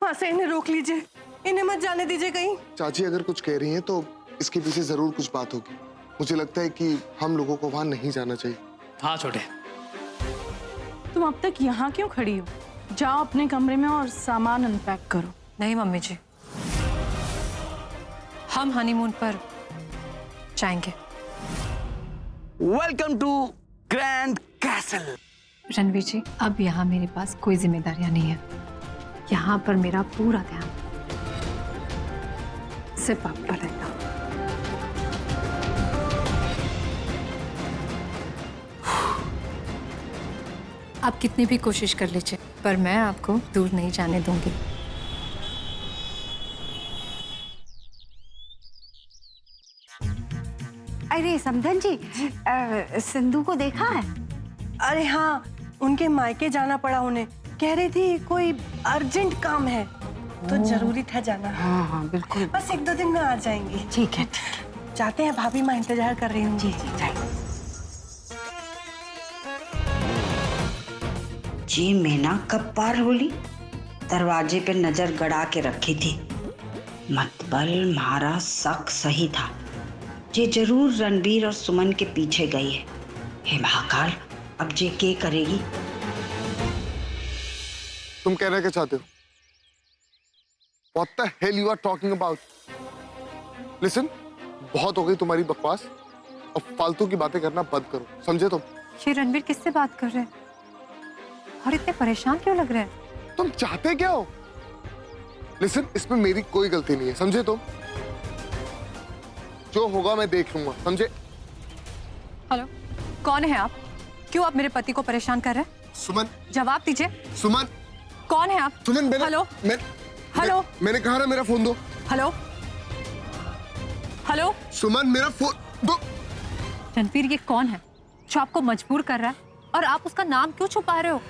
वहां से इन्हें रोक लीजिए, इन्हें मत जाने दीजिए कहीं। चाची अगर कुछ कह रही हैं तो इसके पीछे जरूर कुछ बात होगी। मुझे लगता है कि हम लोगों को वहां नहीं जाना चाहिए। हाँ छोटे। तुम अब तक यहाँ क्यों खड़ी हो? जाओ अपने कमरे में और सामान अनपैक करो। नहीं मम्मी जी, हम हनीमून पर जाएंगे। Welcome to grand castle. Ranveer ji, अब यहाँ मेरे पास कोई जिम्मेदारियां नहीं है। यहाँ पर मेरा पूरा ध्यान सिर्फ आप पर रहेगा। आप कितनी भी कोशिश कर लीजिए, पर मैं आपको दूर नहीं जाने दूंगी। अरे समधन जी, सिंधु को देखा है? अरे हाँ, उनके मायके जाना पड़ा उन्हें। कह रही थी कोई अर्जेंट काम है, तो जरूरी था जाना। हाँ हाँ बिल्कुल। बस 1-2 दिन में आ जाएंगी। ठीक है। जाते हैं, भाभी माँ इंतजार कर रही हूँ। जी जी जाइए। जी मीना कब पार होली? दरवाजे पे नजर गड़ा के रखी थी। मतबल मारा शक सही था। ये जरूर रणबीर और सुमन के पीछे गई है। हे महाकाल, अब जे के करेगी? तुम कहना क्या चाहते हो? What the hell you are talking about? Listen, बहुत हो गई तुम्हारी बकवास। अब फालतू की बातें करना बंद करो, समझे तुम? ये रणबीर किससे बात कर रहे हैं और इतने परेशान क्यों लग रहे हैं? तुम चाहते क्या हो? Listen, इसमें मेरी कोई गलती नहीं है, समझे तुम? जो होगा मैं देख लूंगा, समझे? हेलो, कौन है आप? क्यों आप मेरे पति को परेशान कर रहे हैं? सुमन, जवाब दीजिए। सुमन, कौन है आप? सुमन, हेलो, हेलो, मैंने कहा ना मेरा फोन दो। Hello, hello. सुमन, मेरा फोन दो। रणबीर, ये कौन है जो आपको मजबूर कर रहा है और आप उसका नाम क्यों छुपा रहे हो?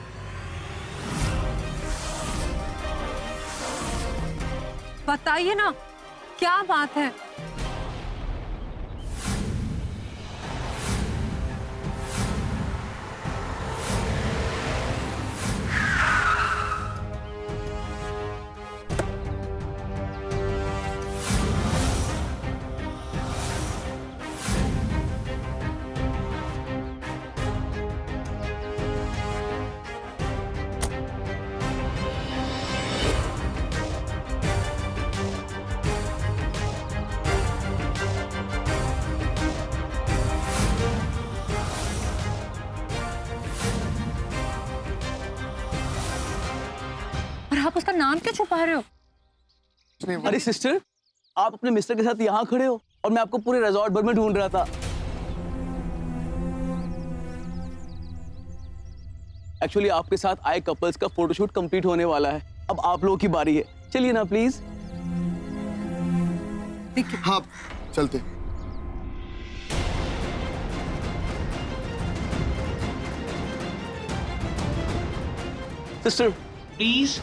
बताइए ना, क्या बात है? और आप उसका नाम क्यों छुपा रहे हो? अरे सिस्टर, आप अपने मिस्टर के साथ यहाँ खड़े हो और मैं आपको पूरे रिजॉर्ट भर में ढूंढ रहा था। एक्चुअली आपके साथ आए कपल्स का फोटोशूट कंप्लीट होने वाला है। अब आप लोगों की बारी है, चलिए ना प्लीज। हाँ, चलते। Sister please.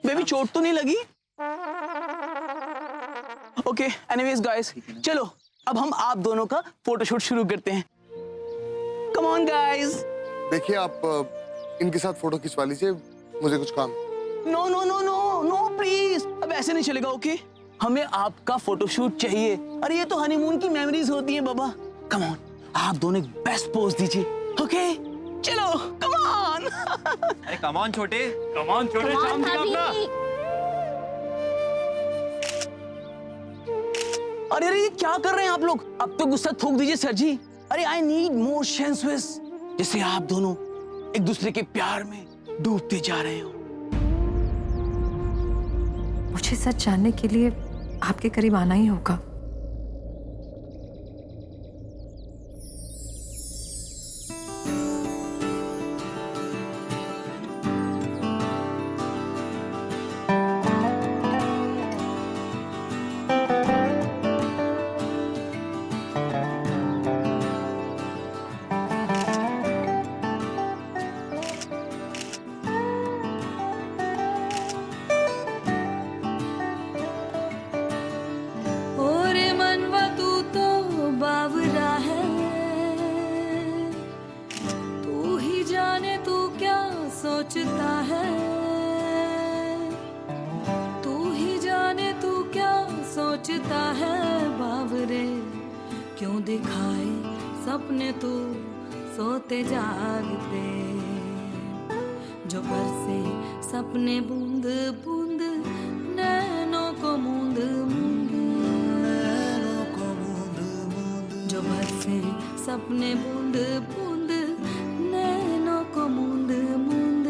बेबी, चोट तो नहीं लगी? ओके, एनीवेज गाइस, चलो अब हम आप दोनों का फोटोशूट शुरू करते हैं। Come on guys. देखिए, आप इनके साथ फोटो खिंचवा लीजिए, मुझे कुछ काम है। No no no no no please, अब ऐसे नहीं चलेगा। ओके, हमें आपका फोटोशूट चाहिए। अरे ये तो हनीमून की मेमोरीज होती हैं बाबा। कम ऑन, आप दोनों एक बेस्ट पोज दीजिए। ओके चलो, कम ऑन। अरे कम ऑन छोटे, कम ऑन छोटे, शाम दिखा अपना। अरे अरे, ये क्या कर रहे हैं आप लोग? अब तो गुस्सा थूक दीजिए सर जी। अरे आई नीड मोर सेंसुअस, जैसे आप दोनों एक दूसरे के प्यार में डूबते जा रहे हो। मुझे सच जानने के लिए आपके करीब आना ही होगा। सोचता है तू ही जाने तू क्या सोचता है बावरे क्यों दिखाए सपने तू सोते जागते जो बरसे सपने बूंद बूंद नैनों को मूंद मूंद नैनों को मूंद मूंद जो बरसे सपने बूंद बूंद नैनों को मूंद मूंद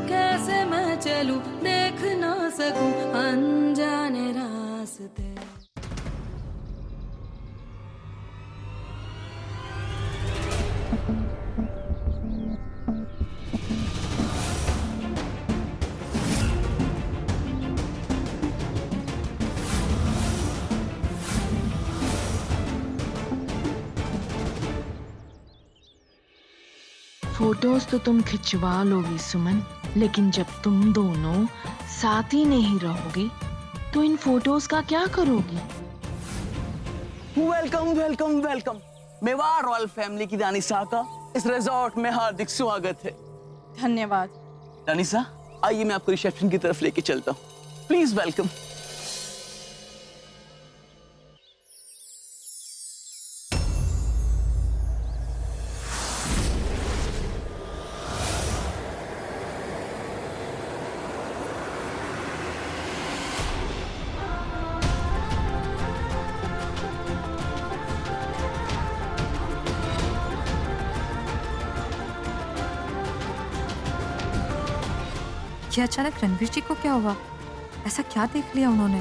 कैसे मैं चलूं देख ना सकूं अनजाने रास्ते। फोटोज तो तुम खिंचवा लोगी सुमन, लेकिन जब तुम दोनों साथ ही नहीं रहोगे तो इन फोटोज का क्या करोगी? Welcome welcome welcome. Mewar royal family की दानिशा का इस रिजॉर्ट में हार्दिक स्वागत है। धन्यवाद। दानिशा आइए मैं आपको रिसेप्शन की तरफ लेके चलता हूँ। Please welcome. ये अचानक रणवीर जी को क्या हुआ? ऐसा क्या देख लिया उन्होंने?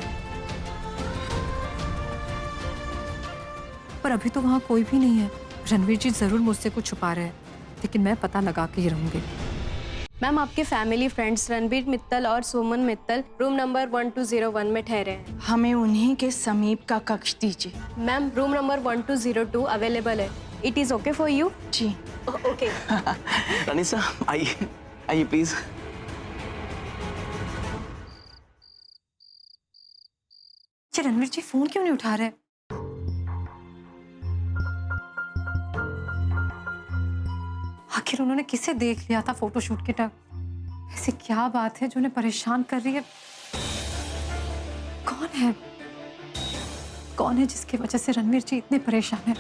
पर अभी तो वहां कोई भी नहीं है। रणवीर जी जरूर मुझसे कुछ छुपा रहे हैं, लेकिन मैं पता लगा के ही रहूंगी। मैम आपके फैमिली फ्रेंड्स रणबीर मित्तल और सुमन मित्तल रूम नंबर 1201 में ठहरे हैं। हमें उन्हीं के समीप का कक्ष दीजिए। मैम रूम नंबर 1202 अवेलेबल है। It is okay for you? जी ओके। दानिशा आइए आइए प्लीज। ये रणवीर जी फोन क्यों नहीं उठा रहे? आखिर उन्होंने किसे देख लिया था फोटोशूट के टाइम? ऐसी क्या बात है जो उन्हें परेशान कर रही है? कौन है? कौन है जिसकी वजह से रणवीर जी इतने परेशान हैं?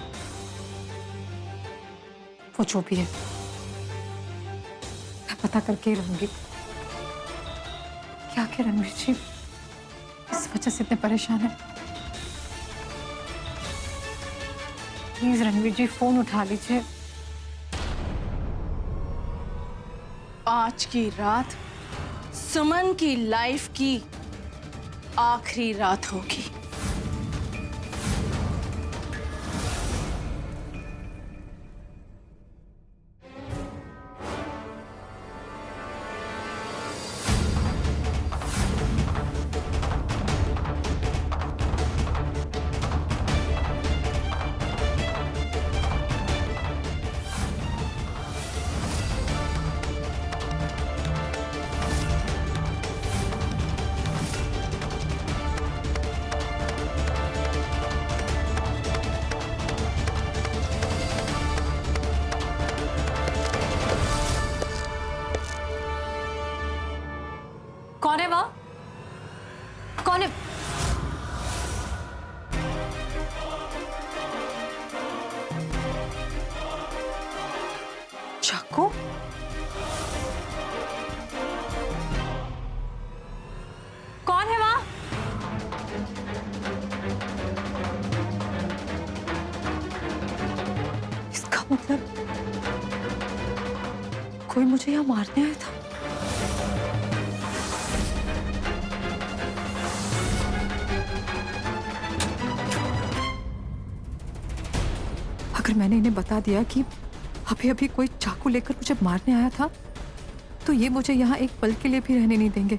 वो जो भी है मैं पता करके ही रहूंगी क्या कि रणवीर जी इस वजह से इतने परेशान है। प्लीज रणवीर जी फोन उठा लीजिए। आज की रात सुमन की लाइफ की आखिरी रात होगी। कौन है वहाँ? कौन है? चाकू? कौन है वहाँ? इसका मतलब कोई मुझे यहाँ मारने आया था। अगर मैंने इन्हें बता दिया कि अभी अभी कोई चाकू लेकर मुझे मारने आया था, तो ये मुझे यहाँ एक पल के लिए भी रहने नहीं देंगे।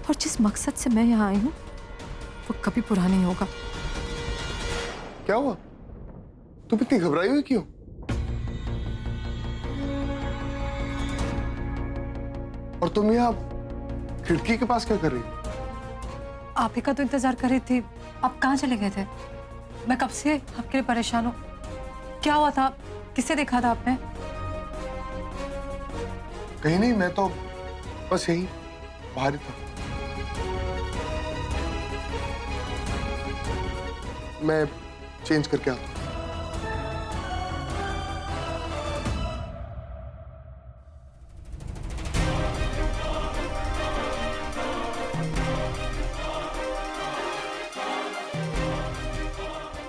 और जिस मकसद से मैं यहाँ आई हूँ वो कभी पूरा नहीं होगा। क्या हुआ? तुम इतनी घबराई हुई क्यों? और तुम यहाँ खिड़की के पास क्या कर रही हो? आप ही का तो इंतजार कर रही थी। आप कहाँ चले गए थे? मैं कब से आपके लिए परेशान हूँ। क्या हुआ था? किसे देखा था आपने? कहीं नहीं, मैं तो बस यही बाहर ही था। मैं चेंज करके आता हूँ।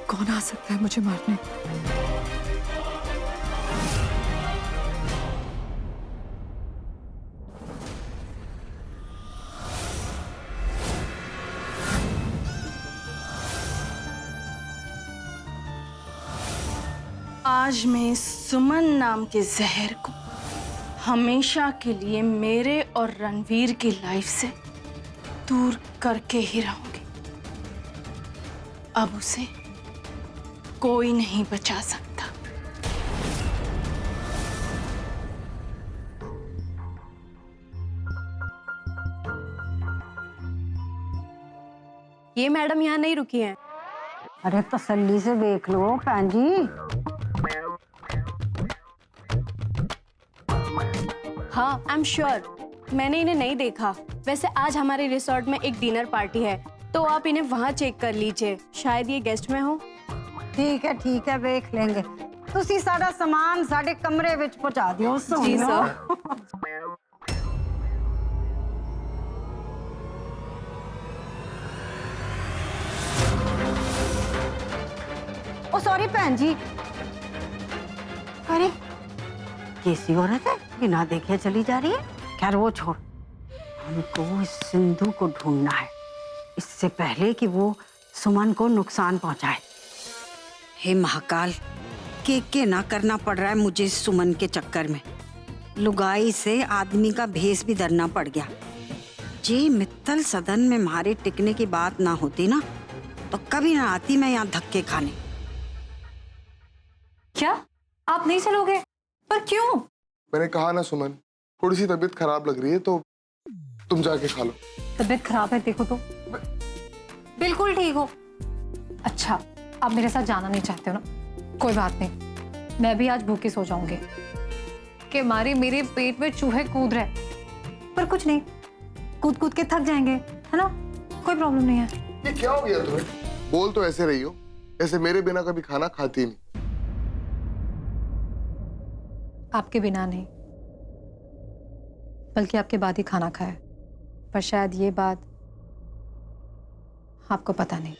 कौन आ सकता है मुझे मारने? आज मैं इस सुमन नाम के जहर को हमेशा के लिए मेरे और रणवीर की लाइफ से दूर करके ही रहूंगी। अब उसे कोई नहीं बचा सकता। ये मैडम यहाँ नहीं रुकी हैं। अरे तसल्ली से देख लो भैन जी। हाँ, आई एम श्योर मैंने इन्हें नहीं देखा। वैसे आज हमारे रिसोर्ट में एक डिनर पार्टी है, तो आप इन्हें वहाँ चेक कर लीजिए। शायद ये गेस्ट में हो। ठीक है देख लेंगे। तुसी सारा सामान साडे कमरे विच पहुंचा दियो। जी सर। ओ सॉरी भैन जी। अरे कैसी औरत है, बिना देखे चली जा रही है। खैर वो छोड़, हमको इस सिंधु को ढूंढना है इससे पहले कि वो सुमन को नुकसान पहुंचाए। हे महाकाल, के ना करना पड़ रहा है मुझे इस सुमन के चक्कर में। लुगाई से आदमी का भेस भी धरना पड़ गया। जे मित्तल सदन में हमारे टिकने की बात ना होती ना, तो कभी ना आती मैं यहाँ धक्के खाने। क्या आप नहीं चलोगे? पर क्यों? मैंने कहा ना सुमन, थोड़ी सी तबीयत खराब लग रही है तो तुम जाके खा लो। तबीयत खराब है देखो तो। बिल्कुल ठीक हो। अच्छा, आप मेरे साथ जाना नहीं चाहते हो ना? कोई बात नहीं, मैं भी आज भूखी सो जाऊंगी कि मारे मेरे पेट में चूहे कूद रहे। पर कुछ नहीं, कूद कूद के थक जाएंगे, है ना? कोई प्रॉब्लम नहीं है। ये क्या हो गया तुम्हें? बोल तो ऐसे रही हो जैसे मेरे बिना कभी खाना खाती नहीं। आपके बिना नहीं, बल्कि आपके बाद ही खाना खाया। पर शायद ये बात आपको पता नहीं।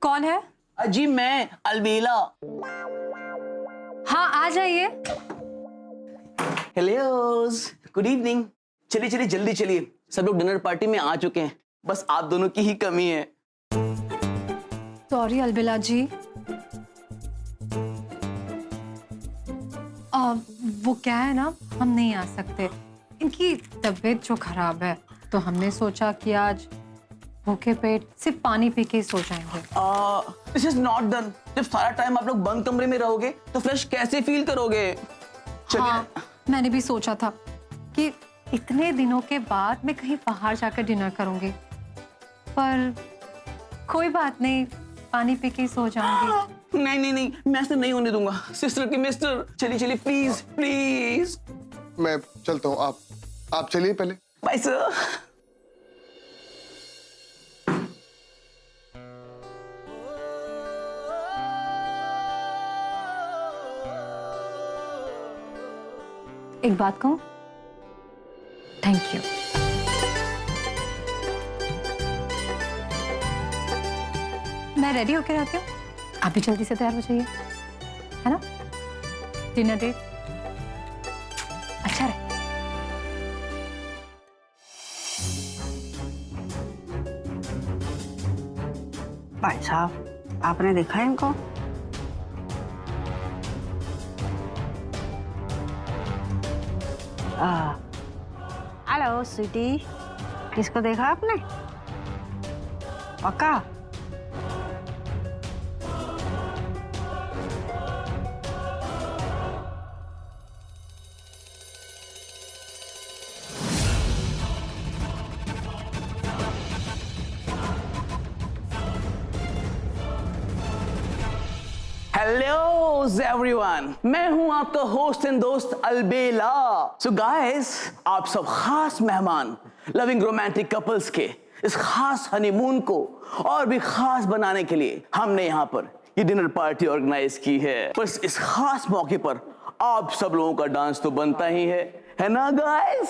कौन है? जी मैं अलबेला। हाँ आ जाइए। Hello, good evening. चलिए चलिए जल्दी चलिए, सब लोग डिनर पार्टी में आ चुके हैं, बस आप दोनों की ही कमी है। सॉरी अलबेला जी। वो क्या है ना, हम नहीं आ सकते। इनकी तबीयत जो खराब है, तो हमने सोचा कि आज भूखे पेट सिर्फ पानी पी के ही सो जाएंगे। This is not done. जब सारा टाइम आप लोग बंद कमरे में रहोगे तो फ्रेश कैसे फील करोगे? हाँ, मैंने भी सोचा था कि इतने दिनों के बाद मैं कहीं बाहर जाकर डिनर करूंगी, पर कोई बात नहीं, पानी पी के ही सो जाऊंगी। नहीं नहीं नहीं, मैं ऐसे नहीं होने दूंगा। सिस्टर की मिस्टर, चलिए चलिए प्लीज प्लीज। मैं चलता हूँ, आप चलिए पहले। Bye sir. एक बात कहूं, थैंक यू। मैं रेडी होकर आती हूँ, आप भी जल्दी से तैयार हो जाइए, है ना? डिनर डेट अच्छा रहे। भाई साहब, आपने देखा है इनको? हेलो स्वीटी, किसको देखा आपने? पक्का? हेलो एवरीवन, मैं हूं आपका होस्ट एंड दोस्त अलबेला। सो गाइस, आप सब खास मेहमान लविंग रोमांटिक कपल्स के इस खास हनीमून को और भी खास बनाने के लिए हमने यहाँ पर ये डिनर पार्टी ऑर्गेनाइज की है। बस इस खास मौके पर आप सब लोगों का डांस तो बनता ही है ना गाइस?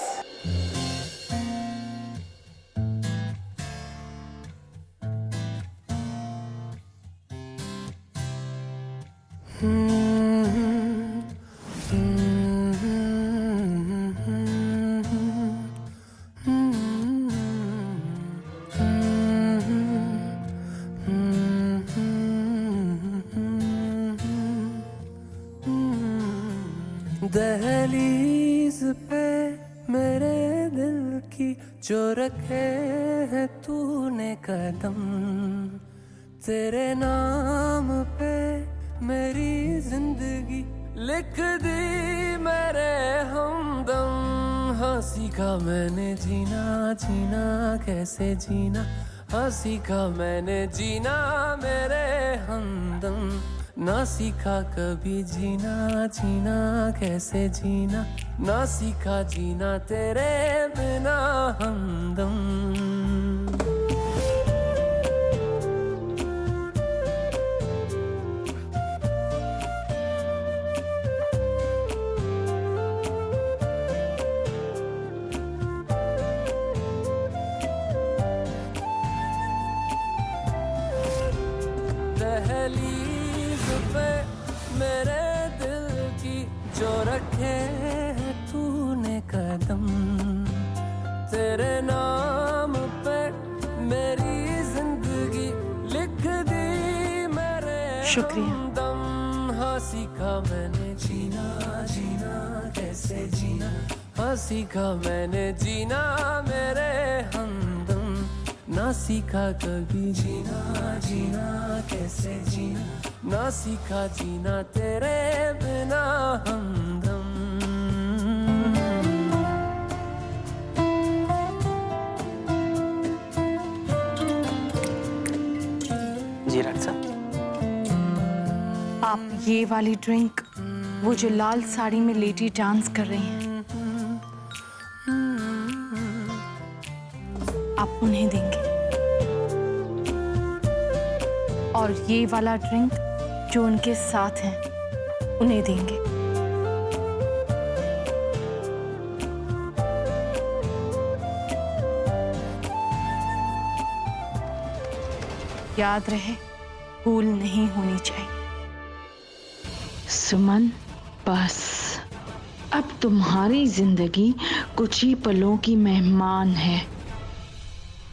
दहलीज पे मेरे दिल की जो रखे है तूने कदम, तेरे नाम पे मेरी जिंदगी लिख दी मेरे हमदम। हाँ सीखा मैंने जीना, जीना कैसे जीना, हाँ सीखा मैंने जीना मेरे हमदम। ना सीखा कभी जीना, जीना कैसे जीना, ना सीखा जीना तेरे बिना हमदम। दहलीज पे मेरे दिल की जो रखे है तूने कदम, तेरे नाम पे मेरी जिंदगी लिख दी मेरे हमदम। हाँ सीखा मैंने जीना, जीना कैसे जीना, हाँ सीखा मैंने जीना मेरे हमदम। ना सीखा कभी जीना, जीना कैसे जीना, ना सीखा जीना तेरे बिना हमदम। जी रक्षा, आप ये वाली ड्रिंक वो जो लाल साड़ी में लेडी डांस कर रही हैं, आप उन्हें देंगे। और ये वाला ड्रिंक जो उनके साथ हैं उन्हें देंगे। याद रहे, भूल नहीं होनी चाहिए। सुमन, बस अब तुम्हारी जिंदगी कुछ ही पलों की मेहमान है।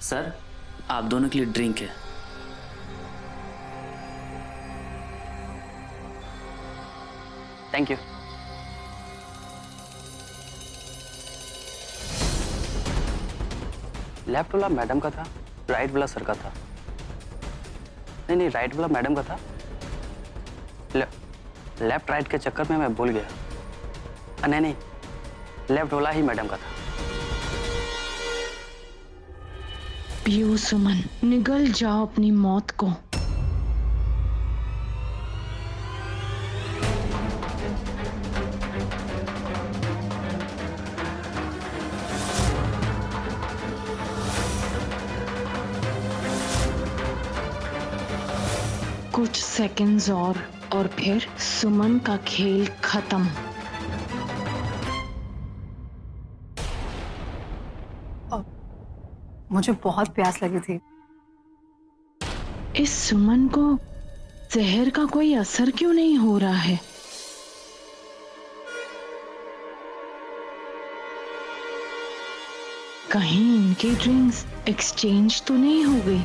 सर, आप दोनों के लिए ड्रिंक है। Thank you. लेफ्ट वाला मैडम का था, राइट वाला सर का था। नहीं नहीं, राइट वाला मैडम का था, लेफ्ट राइट के चक्कर में मैं भूल गया। नहीं नहीं, लेफ्ट वाला ही मैडम का था। पियो सुमन, निगल जाओ अपनी मौत को। कुछ सेकंड्स और फिर सुमन का खेल खत्म। मुझे बहुत प्यास लगी थी। इस सुमन को जहर का कोई असर क्यों नहीं हो रहा है? कहीं इनकी ड्रिंक्स एक्सचेंज तो नहीं हो गई?